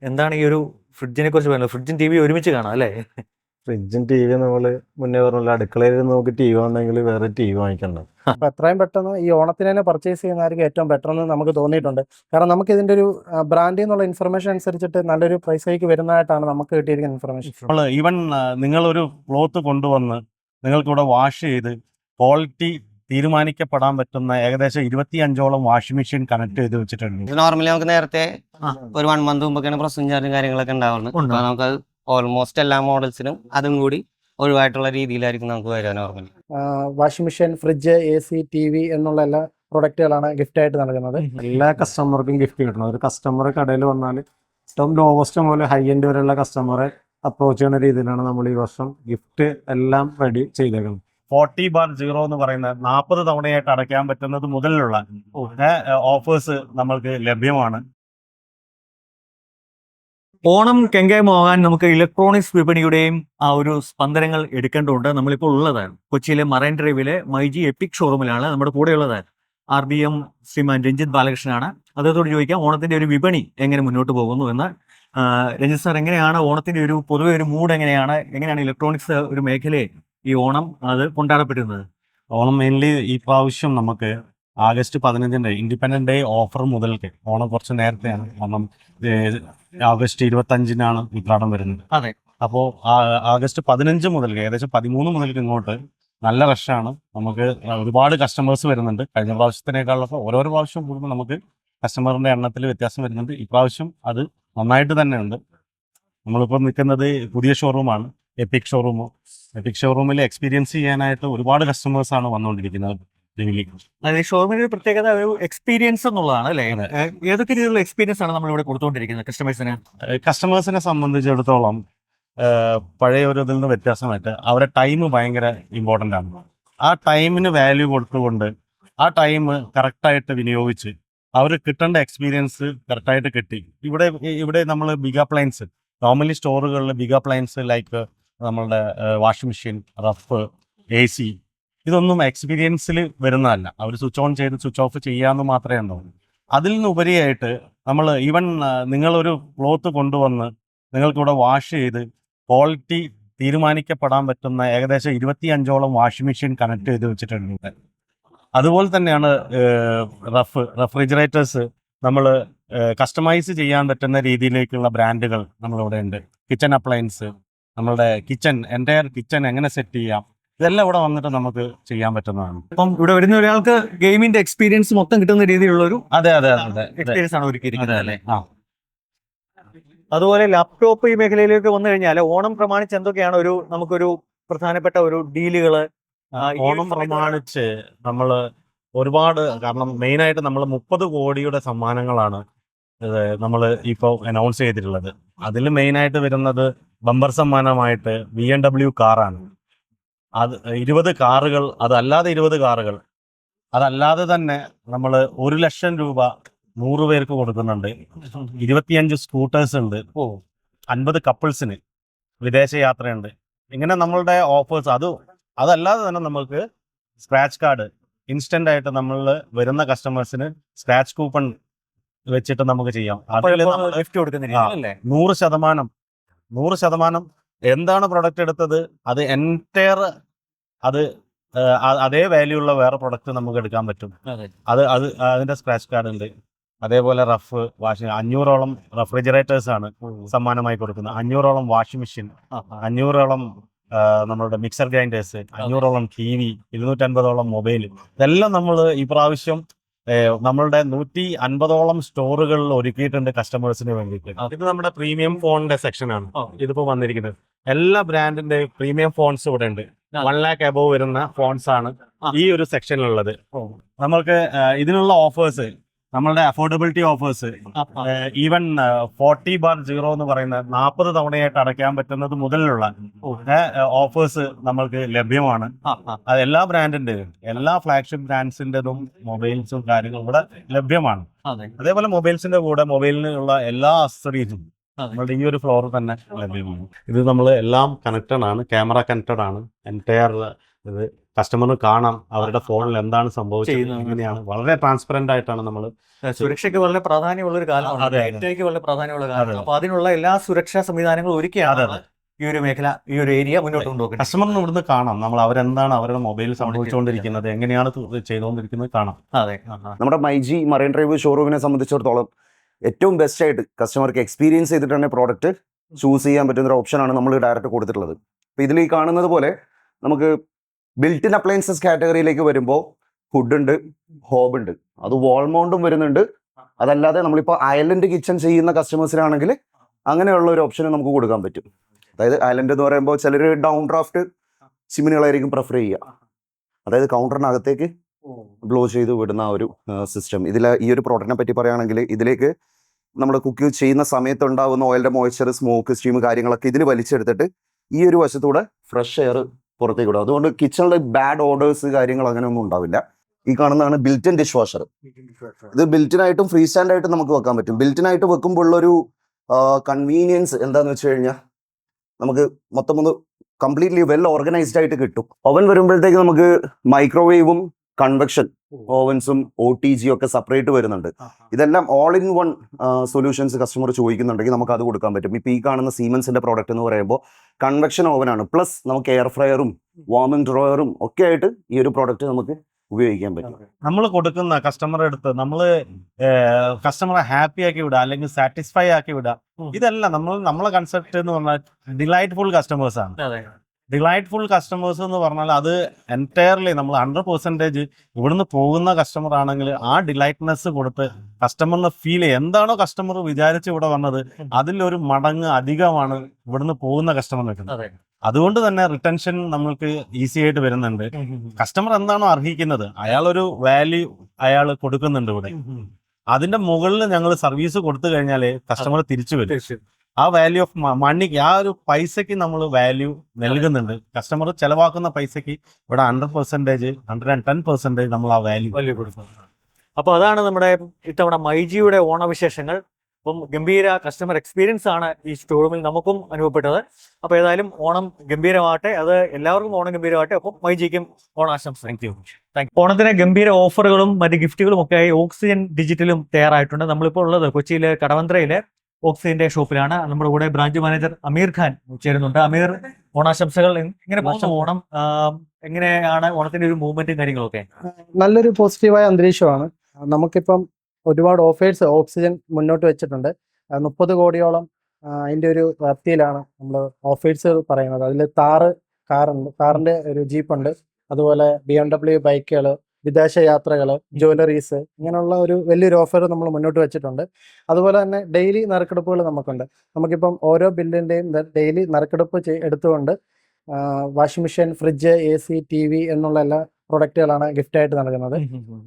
എന്താണ് ഈ ഒരു ഫ്രിഡ്ജിനെ കുറിച്ച് പറയുന്നത്? ഫ്രിഡ്ജും ടി വി ഒരുമിച്ച് കാണാം അല്ലേ? ഫ്രിഡ്ജും ടി വി നമ്മൾ മുന്നേ പറഞ്ഞ അടുക്കളയിൽ നമുക്ക് ടി വി ഉണ്ടെങ്കിൽ വേറെ ടി വി വാങ്ങിക്കണ്ട. അപ്പോൾ എത്രയും പെട്ടെന്ന് ഈ ഓണത്തിന് തന്നെ പർച്ചേസ് ചെയ്യുന്നതായിരിക്കും ഏറ്റവും ബെറ്റർ എന്ന് നമുക്ക് തോന്നിയിട്ടുണ്ട്. കാരണം നമുക്ക് ഇതിൻ്റെ ഒരു ബ്രാൻഡിൽ നിന്നുള്ള ഇൻഫർമേഷൻ അനുസരിച്ചിട്ട് നല്ലൊരു പ്രൈസ് ഹൈക്ക് വരുന്നതായിട്ടാണ് നമുക്ക് കിട്ടിയിരിക്കുന്ന ഇൻഫർമേഷൻ. ഈവൻ നിങ്ങളൊരു ക്ലോത്ത് കൊണ്ടുവന്ന് നിങ്ങൾക്കിവിടെ വാഷ് ചെയ്ത് ക്വാളിറ്റി തീരുമാനിക്കപ്പെടാൻ പറ്റുന്ന ഏകദേശം 25ഓളം വാഷിംഗ് മെഷീൻ കണക്ട് ചെയ്ത് വെച്ചിട്ടുണ്ട്. നോർമലി നമുക്ക് നേരത്തെ ഒരു 1 മന്ത് മുമ്പൊക്കെയാണ് പ്രൊസീജിയറും കാര്യങ്ങളും കാര്യങ്ങളൊക്കെ ഉണ്ടാവുന്നത്. അപ്പോൾ നമുക്ക് ഓൾമോസ്റ്റ് എല്ലാ മോഡൽസിനും അതും കൂടി ഒഴിവായിട്ടുള്ള രീതിയിലായിരിക്കും നമുക്ക് വരിക normally. Washing machine, fridge, AC, TV എന്നുള്ള എല്ലാ പ്രൊഡക്റ്റുകളാണ് ഗിഫ്റ്റ് ആയിട്ട് നൽകുന്നത്. എല്ലാ കസ്റ്റമർക്കും ഗിഫ്റ്റ് കിട്ടണം. ഒരു കസ്റ്റമർ കടയിൽ വന്നാൽ ഏറ്റവും ലോവസ്റ്റ് മുതൽ ഹൈ എൻഡ് വരെയുള്ള കസ്റ്റമറെ അപ്രോച്ച് ചെയ്യുന്ന രീതിയിലാണ് നമ്മൾ ഈ വർഷം ഗിഫ്റ്റ് എല്ലാം റെഡി ചെയ്തേക്കുന്നത്. 40/0 എന്ന് പറയുന്ന 40 തവണയായിട്ട് അടയ്ക്കാൻ പറ്റുന്നത് മുതലുള്ള ഓഫേഴ്സ് നമ്മൾക്ക് ലഭ്യമാണ്. ഓണം കെങ്കേമോകാൻ നമുക്ക് ഇലക്ട്രോണിക്സ് വിപണിയുടെയും ആ ഒരു സ്പന്ദനങ്ങൾ എടുക്കേണ്ടതുണ്ട്. നമ്മളിപ്പോൾ ഉള്ളതാണ് കൊച്ചിയിലെ മറൈൻ ഡ്രൈവിലെ മൈജി എപ്പിക് ഷോറൂമിലാണ്. നമ്മുടെ കൂടെയുള്ളതാണ് RBM ശ്രീമാൻ രഞ്ജിത്ത് ബാലകൃഷ്ണനാണ്. അദ്ദേഹത്തോട് ചോദിക്കാം ഓണത്തിന്റെ ഒരു വിപണി എങ്ങനെ മുന്നോട്ട് പോകുന്നു എന്ന്. രഞ്ജിത്ത് സാർ, എങ്ങനെയാണ് ഓണത്തിന്റെ ഒരു പൊതുവെ ഒരു മൂഡ് എങ്ങനെയാണ് ഇലക്ട്രോണിക്സ് ഒരു മേഖലയെ ഈ ഓണം അത് കൊണ്ടാടപ്പെടുന്നത്? ഓണം മെയിൻലി ഈ പ്രാവശ്യം നമുക്ക് ആഗസ്റ്റ് 15 ഇൻഡിപെൻഡന്റ് ഡേ ഓഫർ മുതൽക്ക് ഓണം കുറച്ച് നേരത്തെയാണ്. കാരണം ആഗസ്റ്റ് 25 ഉദ്ഘാടനം വരുന്നത്. അതെ. അപ്പോൾ ആഗസ്റ്റ് 15 മുതൽക്ക് ഏകദേശം 13 മുതൽക്ക് ഇങ്ങോട്ട് നല്ല റഷാണ്. നമുക്ക് ഒരുപാട് കസ്റ്റമേഴ്സ് വരുന്നുണ്ട്. കഴിഞ്ഞ പ്രാവശ്യത്തിനേക്കാളൊക്കെ ഓരോരോ പ്രാവശ്യം കൂടുമ്പോൾ നമുക്ക് കസ്റ്റമറിന്റെ എണ്ണത്തിൽ വ്യത്യാസം വരുന്നുണ്ട്. ഇപ്രാവശ്യം അത് നന്നായിട്ട് തന്നെ ഉണ്ട്. നമ്മളിപ്പോൾ നിൽക്കുന്നത് പുതിയ ഷോറൂമാണ്, എപ്പിക് ഷോറൂമോ. എപ്പിക് ഷോറൂമിൽ എക്സ്പീരിയൻസ് ചെയ്യാനായിട്ട് ഒരുപാട് കസ്റ്റമേഴ്സാണ് വന്നുകൊണ്ടിരിക്കുന്നത്. അതായത് ഷോറൂമിന്റെ പ്രത്യേകത ഒരു എക്സ്പീരിയൻസ് എന്നുള്ളതാണ് അല്ലേ? ഏതൊക്കെ രീതിയിലുള്ള എക്സ്പീരിയൻസ് ആണ് നമ്മൾ ഇവിടെ കൊടുത്തുകൊണ്ടിരിക്കുന്നത് കസ്റ്റമേഴ്സിന്? കസ്റ്റമേഴ്സിനെ സംബന്ധിച്ചിടത്തോളം പഴയ ഒരു ഇതിൽ നിന്ന് വ്യത്യാസമായിട്ട് അവരുടെ ടൈം ഭയങ്കര ഇമ്പോർട്ടൻ്റ് ആണ്. ആ ടൈമിന് വാല്യൂ കൊടുത്തുകൊണ്ട് ആ ടൈം കറക്റ്റായിട്ട് വിനിയോഗിച്ച് അവർ കിട്ടേണ്ട എക്സ്പീരിയൻസ് കറക്റ്റായിട്ട് കിട്ടി. ഇവിടെ നമ്മൾ ബിഗ് അപ്ലയൻസ് നോർമലി സ്റ്റോറുകളിൽ ബിഗ് അപ്ലയൻസ് ലൈക്ക് നമ്മളുടെ വാഷിംഗ് മെഷീൻ, റഫ്, AC ഇതൊന്നും എക്സ്പീരിയൻസിൽ വരുന്നതല്ല. അവർ സ്വിച്ച് ഓൺ ചെയ്ത് സ്വിച്ച് ഓഫ് ചെയ്യാമെന്ന് മാത്രമേ ഉണ്ടാവൂ. അതിൽ നിന്നുപരിയായിട്ട് നമ്മൾ ഈവൻ നിങ്ങളൊരു ക്ലോത്ത് കൊണ്ടുവന്ന് നിങ്ങൾക്കിവിടെ വാഷ് ചെയ്ത് ക്വാളിറ്റി തീരുമാനിക്കപ്പെടാൻ പറ്റുന്ന ഏകദേശം 25ഓളം വാഷിംഗ് മെഷീൻ കണക്ട് ചെയ്ത് വെച്ചിട്ടുണ്ട്. അതുപോലെ തന്നെയാണ് റെഫ്രിജറേറ്റേഴ്സ് നമ്മൾ കസ്റ്റമൈസ് ചെയ്യാൻ പറ്റുന്ന രീതിയിലേക്കുള്ള ബ്രാൻഡുകൾ നമ്മളിവിടെ ഉണ്ട്. കിച്ചൺ അപ്ലയൻസ്, നമ്മളുടെ എൻ്റയർ കിച്ചൺ എങ്ങനെ സെറ്റ് ചെയ്യാം, ഇതെല്ലാം ഇവിടെ വന്നിട്ട് നമുക്ക് ചെയ്യാൻ പറ്റുന്നതാണ്. അപ്പം ഇവിടെ വരുന്ന ഒരാൾക്ക് ഗെയിമിന്റെ എക്സ്പീരിയൻസ് മൊത്തം കിട്ടുന്ന രീതിയിലുള്ള ഒരു അതെ എക്സ്പീരിയൻസ് ആണ് ഒരുക്കിയിരിക്കുന്നത് അല്ലേ? അതുപോലെ ലാപ്ടോപ്പ് ഈ മേഖലയിലേക്ക് വന്നു കഴിഞ്ഞാൽ ഓണം പ്രമാണിച്ച് എന്തൊക്കെയാണ് നമുക്കൊരു പ്രധാനപ്പെട്ട ഒരു ഡീലുകള്? ഓണം പ്രമാണിച്ച് നമ്മൾ ഒരുപാട്, കാരണം മെയിനായിട്ട് നമ്മൾ 30 കോടിയുടെ സമ്മാനങ്ങളാണ് നമ്മൾ ഇപ്പോൾ അനൗൺസ് ചെയ്തിട്ടുള്ളത്. അതിൽ മെയിനായിട്ട് വരുന്നത് ബമ്പർ സമ്മാനമായിട്ട് BMW കാറാണ്. അത് 20 കാറുകൾ, അതല്ലാതെ 20 കാറുകൾ, അതല്ലാതെ തന്നെ നമ്മൾ 1 ലക്ഷം രൂപ 100 പേർക്ക് കൊടുക്കുന്നുണ്ട്. 25 സ്കൂട്ടേഴ്സ് ഉണ്ട്. 50 കപ്പിൾസിന് വിദേശ യാത്രയുണ്ട്. ഇങ്ങനെ നമ്മളുടെ ഓഫേഴ്സ് അതല്ലാതെ തന്നെ നമുക്ക് സ്ക്രാച്ച് കാർഡ് ഇൻസ്റ്റന്റ് ആയിട്ട് നമ്മൾ വരുന്ന കസ്റ്റമേഴ്സിന് സ്ക്രാച്ച് കൂപ്പൺ വെച്ചിട്ട് നമുക്ക് ചെയ്യാം. ഗിഫ്റ്റ് കൊടുക്കുന്നില്ല. 100% എന്താണ് പ്രൊഡക്റ്റ് എടുത്തത് അത് എൻറ്റയർ അതേ വാല്യൂ ഉള്ള വേറെ പ്രൊഡക്റ്റ് നമുക്ക് എടുക്കാൻ പറ്റും. അതിന്റെ സ്ക്രാച്ച് കാർഡ് ഉണ്ട്. അതേപോലെ റഫ് വാഷിംഗ് 500ഓളം റെഫ്രിജറേറ്റേഴ്സ് ആണ് സമ്മാനമായി കൊടുക്കുന്നത്. 500ഓളം വാഷിംഗ് മെഷീൻ, 500ഓളം നമ്മളുടെ മിക്സർ ഗ്രൈൻഡേഴ്സ്, 500ഓളം TV, 250ഓളം മൊബൈൽ. ഇതെല്ലാം നമ്മൾ ഈ പ്രാവശ്യം നമ്മളുടെ 150ഓളം സ്റ്റോറുകളിൽ ഒരുക്കിയിട്ടുണ്ട് കസ്റ്റമേഴ്സിന് വേണ്ടിയിട്ട്. ഇത് നമ്മുടെ പ്രീമിയം ഫോണിന്റെ സെക്ഷനാണ് ഇതിപ്പോ വന്നിരിക്കുന്നത്. എല്ലാ ബ്രാൻഡിന്റെ പ്രീമിയം ഫോൺസ് ഇവിടെ ഉണ്ട്. 1 lakh above വരുന്ന ഫോൺസ് ആണ് ഈ ഒരു സെക്ഷനിലുള്ളത്. നമ്മൾക്ക് ഇതിനുള്ള ഓഫേഴ്സ്, നമ്മളുടെ അഫോർഡബിലിറ്റി ഓഫേഴ്സ്, ഈവൻ 40/0 എന്ന് പറയുന്ന 40 തവണയായിട്ട് അടയ്ക്കാൻ പറ്റുന്നത് മുതലുള്ള ഓഫേഴ്സ് നമ്മൾക്ക് ലഭ്യമാണ്. അത് എല്ലാ ബ്രാൻഡിന്റെയും, എല്ലാ ഫ്ലാഗ്ഷിപ്പ് ബ്രാൻഡ്സിന്റെതും മൊബൈൽസും കാര്യങ്ങളും ഇവിടെ ലഭ്യമാണ്. അതേപോലെ മൊബൈൽസിന്റെ കൂടെ മൊബൈലിനുള്ള എല്ലാ അക്സസറീസും നമ്മളുടെ ഈ ഒരു ഫ്ലോർ തന്നെ ലഭ്യമാണ്. ഇത് നമ്മൾ എല്ലാം കണക്റ്റഡ് ആണ്, ക്യാമറ കണക്റ്റഡ് ആണ്. എൻറ്റയർ ഇത് കസ്റ്റമറിന് കാണാം അവരുടെ ഫോണിൽ എന്താണ് സംഭവിച്ചത്, ചെയ്യുന്നത്. എങ്ങനെയാണ്. വളരെ ട്രാൻസ്പെറന്റ് ആയിട്ടാണ് നമ്മൾ. സുരക്ഷയ്ക്ക് വളരെ പ്രാധാന്യമുള്ള ഒരു കാലമാണ്, അതെ, അതെ. ഡേറ്റയ്ക്ക് വളരെ പ്രാധാന്യമുള്ള കാലമാണ്. അതെ. അപ്പൊ അതിനുള്ള എല്ലാ സുരക്ഷാ സംവിധാനങ്ങളും ഒരുക്കിയാണ് അതെ, ഈ ഒരു മേഖല, ഈ ഒരു ഏരിയ മുന്നോട്ട് കൊണ്ടുപോകുന്നത്. കസ്റ്റമറിന് ഇവിടുന്ന് കാണാം നമ്മൾ അവരെന്താണ് അവരുടെ മൊബൈലിൽ സംഭവിച്ചുകൊണ്ടിരിക്കുന്നത്, എങ്ങനെയാണ് ചെയ്തുകൊണ്ടിരിക്കുന്നത് കാണാം. അതെ. നമ്മുടെ മൈജി മറൈൻ ഡ്രൈവ് ഷോറൂമിനെ സംബന്ധിച്ചിടത്തോളം ഏറ്റവും ബെസ്റ്റ് ആയിട്ട് കസ്റ്റമർക്ക് എക്സ്പീരിയൻസ് ചെയ്തിട്ട് തന്നെ പ്രോഡക്റ്റ് ചൂസ് ചെയ്യാൻ പറ്റുന്ന ഒരു ഓപ്ഷനാണ് നമ്മൾ ഡയറക്റ്റ് കൊടുത്തിട്ടുള്ളത്. അപ്പോൾ ഇതിൽ ഈ കാണുന്നത് പോലെ നമുക്ക് ബിൽറ്റ് ഇൻ അപ്ലയൻസസ് കാറ്റഗറിയിലേക്ക് വരുമ്പോൾ ഫുഡ് ഉണ്ട്, ഹോബ് ഉണ്ട്, അത് വാൾ മൗണ്ടും വരുന്നുണ്ട്. അതല്ലാതെ നമ്മളിപ്പോൾ ഐലൻഡ് കിച്ചൺ ചെയ്യുന്ന കസ്റ്റമേഴ്സിനാണെങ്കിൽ അങ്ങനെയുള്ള ഒരു ഓപ്ഷൻ നമുക്ക് കൊടുക്കാൻ പറ്റും. അതായത് ഐലൻഡ് എന്ന് പറയുമ്പോൾ ചിലർ ഡൗൺ ഡ്രാഫ്റ്റ് ചിമ്മിനികളായിരിക്കും പ്രിഫർ ചെയ്യുക, അതായത് കൗണ്ടറിനകത്തേക്ക് ബ്ലോ ചെയ്ത് വിടുന്ന ആ ഒരു സിസ്റ്റം. ഇതിൽ ഈ ഒരു പ്രോഡക്റ്റിനെ പറ്റി പറയുകയാണെങ്കിൽ ഇതിലേക്ക് നമ്മൾ കുക്ക് ചെയ്യുന്ന സമയത്ത് ഉണ്ടാകുന്ന ഓയിലിൻ്റെ മോയ്സ്ചർ, സ്മോക്ക്, സ്റ്റീം കാര്യങ്ങളൊക്കെ ഇതിൽ വലിച്ചെടുത്തിട്ട് ഈ ഒരു വശത്തൂടെ ഫ്രഷ് എയർ പുറത്തേക്ക് വിടും. അതുകൊണ്ട് കിച്ചണിൽ ബാഡ് ഓർഡേഴ്സ് കാര്യങ്ങൾ അങ്ങനെയൊന്നും ഉണ്ടാവില്ല. ഈ കാണുന്നതാണ് ബിൽറ്റ് ഇൻ ഡിഷ് വാഷർ. ഇത് ബിൽറ്റിനായിട്ടും ഫ്രീ സ്റ്റാൻഡായിട്ടും നമുക്ക് വെക്കാൻ പറ്റും. ബിൽറ്റിനായിട്ട് വെക്കുമ്പോൾ ഉള്ളൊരു കൺവീനിയൻസ് എന്താണെന്ന് വെച്ച് കഴിഞ്ഞാൽ നമുക്ക് മൊത്തം ഒന്ന് കംപ്ലീറ്റ്ലി വെൽ ഓർഗനൈസ്ഡ് ആയിട്ട് കിട്ടും. ഓവൻ വരുമ്പോഴത്തേക്ക് നമുക്ക് മൈക്രോവേവും കൺവെക്ഷൻ ഓവൻസും OTG ഒക്കെ സെപ്പറേറ്റ് വരുന്നുണ്ട്. ഇതെല്ലാം all in one solutions customer ചോദിക്കുന്നുണ്ടെങ്കിൽ നമുക്ക് അത് കൊടുക്കാൻ പറ്റും. ഇപ്പോൾ ഈ കാണുന്ന സീമെൻസിന്റെ പ്രോഡക്റ്റ് എന്ന് പറയുമ്പോൾ കൺവെക്ഷൻ ഓവനാണ്, പ്ലസ് നമുക്ക് എയർ ഫ്രയറും വാർമിംഗ് ഡ്രോയറും ഒക്കെ ആയിട്ട് ഈ ഒരു പ്രോഡക്റ്റ് നമുക്ക് ഉപയോഗിക്കാൻ പറ്റും. നമ്മൾ കൊടുക്കുന്ന കസ്റ്റമറെ അടുത്ത് നമ്മൾ കസ്റ്റമറെ ഹാപ്പി ആക്കി വിടുക അല്ലെങ്കിൽ സാറ്റിസ്ഫൈ ആക്കി വിടുക, ഇതല്ല നമ്മളെ കൺസെപ്റ്റ് എന്ന് പറഞ്ഞാൽ ഡിലൈറ്റ്ഫുൾ കസ്റ്റമേഴ്സ് ആണ്. ഡിലൈറ്റ്ഫുൾ കസ്റ്റമേഴ്സ് എന്ന് പറഞ്ഞാൽ അത് എൻറ്റയർലി നമ്മൾ 100% ഇവിടുന്ന് പോകുന്ന കസ്റ്റമർ ആണെങ്കിൽ ആ ഡിലൈറ്റ്നെസ് കൊടുത്ത് കസ്റ്റമറിന് ഫീൽ എന്താണോ കസ്റ്റമർ വിചാരിച്ച് ഇവിടെ വന്നത് അതിലൊരു മടങ്ങ് അധികമാണ് ഇവിടുന്ന് പോകുന്ന കസ്റ്റമർ നിൽക്കുന്നത്. അതുകൊണ്ട് തന്നെ റിട്ടൻഷൻ നമ്മൾക്ക് ഈസി ആയിട്ട് വരുന്നുണ്ട്. കസ്റ്റമർ എന്താണോ അർഹിക്കുന്നത് അയാളൊരു വാല്യൂ അയാൾ കൊടുക്കുന്നുണ്ട് ഇവിടെ. അതിന്റെ മുകളിൽ ഞങ്ങൾ സർവീസ് കൊടുത്തു കഴിഞ്ഞാൽ കസ്റ്റമർ തിരിച്ചു വരും. ആ വാല്യൂ ഓഫ് മണിക്ക്, ആ ഒരു പൈസക്ക് നമ്മൾ വാല്യൂ നൽകുന്നുണ്ട്. കസ്റ്റമർ ചെലവാക്കുന്ന പൈസക്ക് ഇവിടെ 100%, 110% നമ്മൾ ആ വാല്യൂ കൊടുക്കുന്നത്. അപ്പോൾ അതാണ് നമ്മുടെ ഇത്തവണ മൈജിയുടെ ഓണവിശേഷങ്ങൾ. അപ്പം ഗംഭീര കസ്റ്റമർ എക്സ്പീരിയൻസ് ആണ് ഈ ഷോറൂമിൽ നമുക്കും അനുഭവപ്പെട്ടത്. അപ്പോൾ ഏതായാലും ഓണം ഗംഭീരമാകട്ടെ, അത് എല്ലാവർക്കും ഓണം ഗംഭീരമാകട്ടെ. അപ്പം മൈജിക്കും ഓണാശംസ. Thank you. ഓണത്തിന് ഗംഭീര ഓഫറുകളും മറ്റ് ഗിഫ്റ്റുകളും ഒക്കെ ഓക്സിജൻ ഡിജിറ്റലും തയ്യാറായിട്ടുണ്ട്. നമ്മളിപ്പോൾ ഉള്ളത് കൊച്ചിയിലെ കടവന്ത്രയിലെ ഓക്സിജന്റെ ഷോപ്പിലാണ്. നമ്മുടെ കൂടെ ബ്രാഞ്ച് മാനേജർ അമീർ ഖാൻ ചേരുന്നുണ്ട്. അമീർ, ഓണാശംസകൾ. എങ്ങനെ പോകുന്നു ഓണം? എങ്ങനെയാണ് ഓണത്തിന്റെ ഒരു മൂവ്മെന്റും കാര്യങ്ങളൊക്കെ? നല്ലൊരു പോസിറ്റീവായ അന്തരീക്ഷമാണ്. നമുക്കിപ്പം ഒരുപാട് ഓഫേഴ്സ് ഓക്സിജൻ മുന്നോട്ട് വെച്ചിട്ടുണ്ട്. 30 കോടിയോളം അതിൻ്റെ ഒരു വ്യാപ്തിയിലാണ് നമ്മൾ ഓഫേഴ്സ് പറയുന്നത്. അതിൽ കാറുണ്ട്, കാറിൻ്റെ ഒരു ജീപ്പുണ്ട്, അതുപോലെ BMW ബൈക്കുകൾ, വിദേശ യാത്രകൾ, ജ്വല്ലറീസ്, ഇങ്ങനെയുള്ള ഒരു വലിയൊരു ഓഫർ നമ്മൾ മുന്നോട്ട് വെച്ചിട്ടുണ്ട്. അതുപോലെ തന്നെ ഡെയിലി നറുക്കെടുപ്പുകൾ നമുക്കുണ്ട്. നമുക്കിപ്പം ഓരോ ബില്ലിൻ്റെയും ഡെയിലി നറുക്കെടുപ്പ് എടുത്തുകൊണ്ട് washing machine, fridge, AC, TV എന്നുള്ള എല്ലാ പ്രൊഡക്റ്റുകളാണ് ഗിഫ്റ്റായിട്ട് നൽകുന്നത്.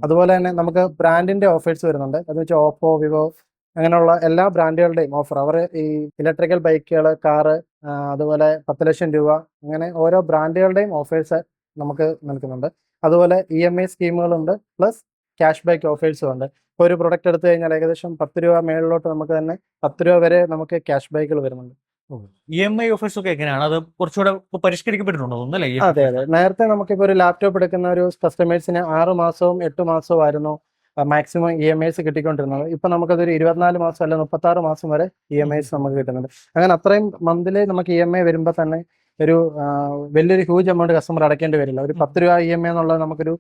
അതുപോലെ തന്നെ നമുക്ക് ബ്രാൻഡിൻ്റെ ഓഫേഴ്സ് വരുന്നുണ്ട്. അതെന്ന് വെച്ചാൽ ഓപ്പോ, വിവോ അങ്ങനെയുള്ള എല്ലാ ബ്രാൻഡുകളുടെയും ഓഫർ. അവർ ഈ ഇലക്ട്രിക്കൽ ബൈക്കുകൾ, കാറ്, അതുപോലെ 10 ലക്ഷം രൂപ, അങ്ങനെ ഓരോ ബ്രാൻഡുകളുടെയും ഓഫേഴ്സ് നമുക്ക് നൽകുന്നുണ്ട്. അതുപോലെ EMI സ്കീമുകളുണ്ട്, പ്ലസ് ക്യാഷ് ബാക്ക് ഓഫേഴ്സും ഉണ്ട്. ഇപ്പോൾ ഒരു പ്രൊഡക്റ്റ് എടുത്തു കഴിഞ്ഞാൽ ഏകദേശം 10 രൂപ മേളിലോട്ട് നമുക്ക് തന്നെ 10 രൂപ വരെ നമുക്ക് ക്യാഷ് ബാക്കുകൾ വരുന്നുണ്ട്. EMI ഓഫേഴ്സ് ഒക്കെ എങ്ങനെയാണ്? അത് കുറച്ചുകൂടെ പരിഷ്കരിക്കപ്പെട്ടിട്ടുണ്ടോ? ഒന്നല്ലേ? അതെ. നേരത്തെ നമുക്കിപ്പോൾ ഒരു ലാപ്ടോപ്പ് എടുക്കുന്ന ഒരു കസ്റ്റമേഴ്സിന് 6 മാസവും 8 മാസവും ആയിരുന്നു മാക്സിമം EMIs കിട്ടിക്കൊണ്ടിരുന്നത്. ഇപ്പം നമുക്കതൊരു 24 മാസം അല്ല 36 മാസം വരെ EMIs നമുക്ക് കിട്ടുന്നുണ്ട്. അങ്ങനെ അത്രയും മന്ത്ലി നമുക്ക് EMI വരുമ്പോൾ തന്നെ ഒരു വലിയൊരു ഹ്യൂജ് എമൗണ്ട് കസ്റ്റമർ അടയ്ക്കേണ്ടി വരില്ല. ഒരു 10 രൂപ EMI എന്നുള്ളത് നമുക്കൊരു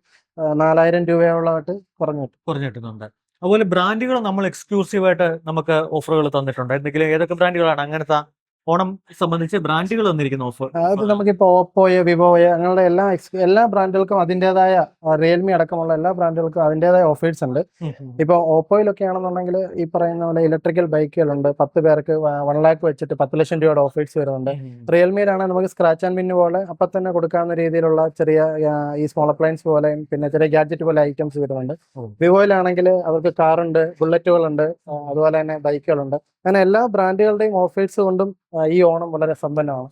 4000 രൂപയോളമായിട്ട് കുറഞ്ഞു കിട്ടുന്നുണ്ട്. അതുപോലെ ബ്രാൻഡുകൾ നമ്മൾ എക്സ്ക്ലൂസീവായിട്ട് നമുക്ക് ഓഫറുകൾ തന്നിട്ടുണ്ട്. എന്തെങ്കിലും ഏതൊക്കെ ബ്രാൻഡുകളാണ് അങ്ങനത്തെ ഓണം സംബന്ധിച്ച് ബ്രാൻഡുകൾ തന്നിരിക്കുന്ന ഓഫർ? അത് നമുക്കിപ്പോൾ ഓപ്പോയോ, വിവോയോ അങ്ങനെയുള്ള എല്ലാ ബ്രാൻഡുകൾക്കും അതിൻ്റെതായ, റിയൽമി അടക്കമുള്ള എല്ലാ ബ്രാൻഡുകൾക്കും അതിൻ്റെതായ ഓഫേഴ്സ് ഉണ്ട്. ഇപ്പോൾ ഓപ്പോയിലൊക്കെ ആണെന്നുണ്ടെങ്കിൽ ഈ പറയുന്ന പോലെ ഇലക്ട്രിക്കൽ ബൈക്കുകളുണ്ട്. 10 പേർക്ക് 1 lakh വെച്ചിട്ട് 10 ലക്ഷം രൂപയുടെ ഓഫേഴ്സ് വരുന്നുണ്ട്. റിയൽമിയിലാണെങ്കിൽ നമുക്ക് സ്ക്രാച്ച് ആൻഡ് വിന്ന് പോലെ അപ്പം തന്നെ കൊടുക്കാവുന്ന രീതിയിലുള്ള ചെറിയ ഈ സ്മോൾ അപ്ലയൻസ് പോലെയും പിന്നെ ചെറിയ ഗാഡ്ജറ്റ് പോലെ ഐറ്റംസ് വരുന്നുണ്ട്. വിവോയിലാണെങ്കിൽ അവർക്ക് കാറുണ്ട്, ബുള്ളറ്റുകളുണ്ട്, അതുപോലെ തന്നെ ബൈക്കുകളുണ്ട്. അങ്ങനെ എല്ലാ ബ്രാൻഡുകളുടെയും ഓഫേഴ്സ് കൊണ്ടും ഈ ഓണം വളരെ സമ്പന്നമാണ്.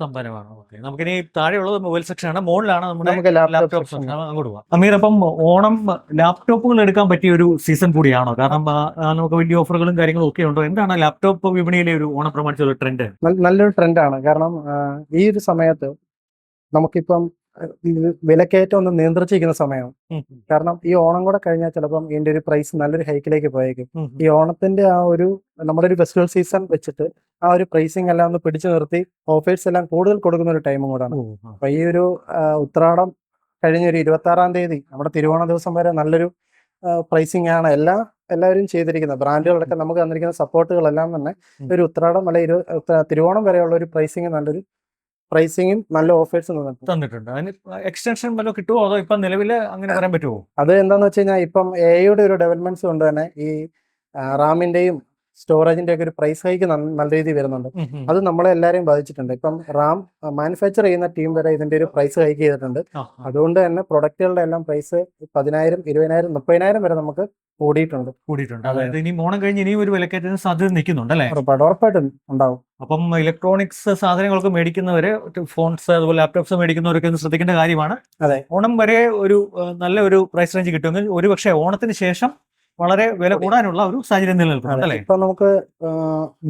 നമുക്കിനി താഴെയുള്ളത് മൊബൈൽ സെക്ഷൻ ആണ്, മുകളിലാണ് നമുക്ക് ലാപ്ടോപ്പ് സെക്ഷൻ. അങ്ങോട്ട് പോകാം. അമീർ, അപ്പം ഓണം ലാപ്ടോപ്പുകൾ എടുക്കാൻ പറ്റിയ ഒരു സീസൺ കൂടിയാണോ? കാരണം നമുക്ക് വലിയ ഓഫറുകളും കാര്യങ്ങളും ഒക്കെ ഉണ്ടോ? എന്താണ് ലാപ്ടോപ്പ് വിപണിയിലെ ഒരു ഓണം പ്രമാണിച്ചുള്ള ട്രെൻഡ്? നല്ലൊരു ട്രെൻഡാണ്. കാരണം ഈ ഒരു സമയത്ത് നമുക്കിപ്പം വിലക്കയറ്റം ഒന്ന് നിയന്ത്രിച്ചിരിക്കുന്ന സമയമാണ്. കാരണം ഈ ഓണം കൂടെ കഴിഞ്ഞാൽ ചിലപ്പം ഇതിന്റെ ഒരു പ്രൈസ് നല്ലൊരു ഹൈക്കിലേക്ക് പോയേക്കും. ഈ ഓണത്തിന്റെ ആ ഒരു നമ്മുടെ ഒരു ഫെസ്റ്റിവൽ സീസൺ വെച്ചിട്ട് ആ ഒരു പ്രൈസിങ് എല്ലാം ഒന്ന് പിടിച്ചു നിർത്തി ഓഫേഴ്സ് എല്ലാം കൂടുതൽ കൊടുക്കുന്ന ഒരു ടൈമും കൂടാണ്. അപ്പൊ ഈ ഒരു ഉത്രാടം കഴിഞ്ഞ ഒരു 26-ാം തീയതി നമ്മുടെ തിരുവോണ ദിവസം വരെ നല്ലൊരു പ്രൈസിങ് ആണ് എല്ലാവരും ചെയ്തിരിക്കുന്നത്. ബ്രാൻഡുകളൊക്കെ നമുക്ക് തന്നിരിക്കുന്ന സപ്പോർട്ടുകളെല്ലാം തന്നെ ഒരു ഉത്രാടം അല്ലെ തിരുവോണം വരെയുള്ള ഒരു നല്ലൊരു പ്രൈസിങ്ങും നല്ല ഓഫേഴ്സും തന്നിട്ടുണ്ട്. അതിന് എക്സ്റ്റൻഷൻ വല്ലതും കിട്ടുമോ അതോ ഇപ്പം നിലവിൽ അങ്ങനെ പറയാൻ പറ്റുമോ? അത് എന്താന്ന് വെച്ച് കഴിഞ്ഞാൽ ഇപ്പം എയുടെ ഒരു ഡെവലപ്മെന്റ്സ് കൊണ്ട് തന്നെ ഈ റാമിന്റെയും സ്റ്റോറേജിന്റെ ഒക്കെ ഒരു പ്രൈസ് ഹൈക്ക് നല്ല രീതിയിൽ വരുന്നുണ്ട്. അത് നമ്മളെ എല്ലാവരെയും ബാധിച്ചിട്ടുണ്ട്. ഇപ്പം റാം മാനുഫാക്ചർ ചെയ്യുന്ന ടീം വരെ ഇതിന്റെ ഒരു പ്രൈസ് ഹൈക്ക് ചെയ്തിട്ടുണ്ട്. അതുകൊണ്ട് തന്നെ പ്രൊഡക്റ്റുകളുടെ എല്ലാം പ്രൈസ് 10,000, 20,000, 30,000 വരെ നമുക്ക് കൂടിയിട്ടുണ്ട്. അതായത് ഇനി ഓണം കഴിഞ്ഞ് ഇനിയും ഒരു വിലക്കയറ്റത്തിന് സാധ്യത നിൽക്കുന്നുണ്ട് അല്ലേ? ഉറപ്പായിട്ടും ഉണ്ടാവും. അപ്പം ഇലക്ട്രോണിക്സ് സാധനങ്ങളൊക്കെ മേടിക്കുന്നവര്, ഫോൺസ് അതുപോലെ ലാപ്ടോപ്സ് മേടിക്കുന്നവരൊക്കെ ഒന്ന് ശ്രദ്ധിക്കേണ്ട കാര്യമാണ്. അതെ, ഓണം വരെ ഒരു നല്ല ഒരു പ്രൈസ് റേഞ്ച് കിട്ടുമെങ്കിൽ ഒരുപക്ഷെ ഓണത്തിന് ശേഷം വളരെ വില കൂടാനുള്ള ഒരു സാഹചര്യം നിലനിൽക്കുന്നുണ്ട് അല്ലേ? ഇപ്പൊ നമുക്ക്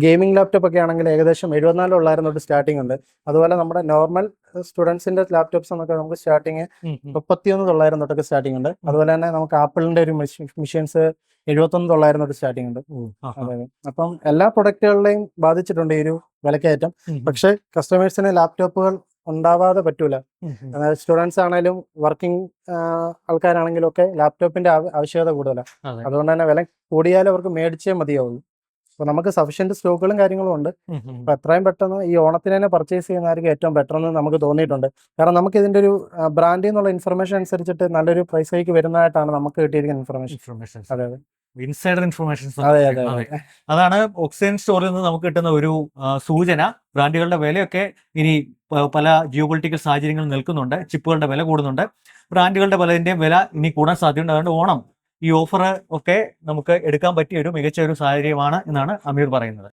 ഗെയിമിംഗ് ലാപ്ടോപ്പ് ഒക്കെ ആണെങ്കിൽ ഏകദേശം 74,000 തൊട്ട് സ്റ്റാർട്ടിംഗ് ഉണ്ട്. അതുപോലെ നമ്മുടെ നോർമൽ സ്റ്റുഡൻസിന്റെ ലാപ്ടോപ്സ് എന്നൊക്കെ നമുക്ക് സ്റ്റാർട്ടിങ് 31,900 തൊട്ടൊക്കെ സ്റ്റാർട്ടിംഗ് ഉണ്ട്. അതുപോലെ തന്നെ നമുക്ക് ആപ്പിളിന്റെ ഒരു മെഷീൻസ് 71,900 തൊട്ട് സ്റ്റാർട്ടിംഗ് ഉണ്ട്. അതെ, അപ്പം എല്ലാ പ്രൊഡക്റ്റുകളെയും ബാധിച്ചിട്ടുണ്ട് ഈ ഒരു വിലക്കയറ്റം. പക്ഷെ കസ്റ്റമേഴ്സിന് ലാപ്ടോപ്പുകൾ ഉണ്ടാവാതെ പറ്റൂല. സ്റ്റുഡൻസ് ആണെങ്കിലും വർക്കിംഗ് ആൾക്കാരാണെങ്കിലും ഒക്കെ ലാപ്ടോപ്പിന്റെ ആവശ്യകത കൂടുതലാണ്. അതുകൊണ്ട് തന്നെ വില കൂടിയാലും അവർക്ക് മേടിച്ചേ മതിയാവുള്ളൂ. അപ്പൊ നമുക്ക് സഫീഷ്യന്റ് സ്റ്റോക്കുകളും കാര്യങ്ങളും ഉണ്ട്. അപ്പൊ എത്രയും പെട്ടെന്ന് ഈ ഓണത്തിന് തന്നെ പർച്ചേസ് ചെയ്യുന്നതായിരിക്കും ഏറ്റവും ബെറ്റർ എന്ന് നമുക്ക് തോന്നിയിട്ടുണ്ട്. കാരണം നമുക്ക് ഇതിന്റെ ഒരു ബ്രാൻഡിൽ നിന്നുള്ള ഇൻഫർമേഷൻ അനുസരിച്ചിട്ട് നല്ലൊരു പ്രൈസ് ഹൈക്ക് വരുന്നതായിട്ടാണ് നമുക്ക് കിട്ടിയിരിക്കുന്ന ഇൻഫർമേഷൻ. അതെ, ഇൻസൈഡർ ഇൻഫർമേഷൻസ്. അതെ. അതാണ് ഓക്സിജൻ സ്റ്റോറിൽ നിന്ന് നമുക്ക് കിട്ടുന്ന ഒരു സൂചന. ബ്രാൻഡുകളുടെ വിലയൊക്കെ ഇനി പല ജിയോപൊളിറ്റിക്കൽ സാഹചര്യങ്ങൾ നിൽക്കുന്നുണ്ട്. ചിപ്പുകളുടെ വില കൂടുന്നുണ്ട്. ബ്രാൻഡുകളുടെ പലതിന്റെയും വില ഇനി കൂടാൻ സാധ്യതയുണ്ട്. അതുകൊണ്ട് ഓണം ഈ ഓഫർ ഒക്കെ നമുക്ക് എടുക്കാൻ പറ്റിയ ഒരു മികച്ച ഒരു സാഹചര്യമാണ് എന്നാണ് അമീർ പറയുന്നത്.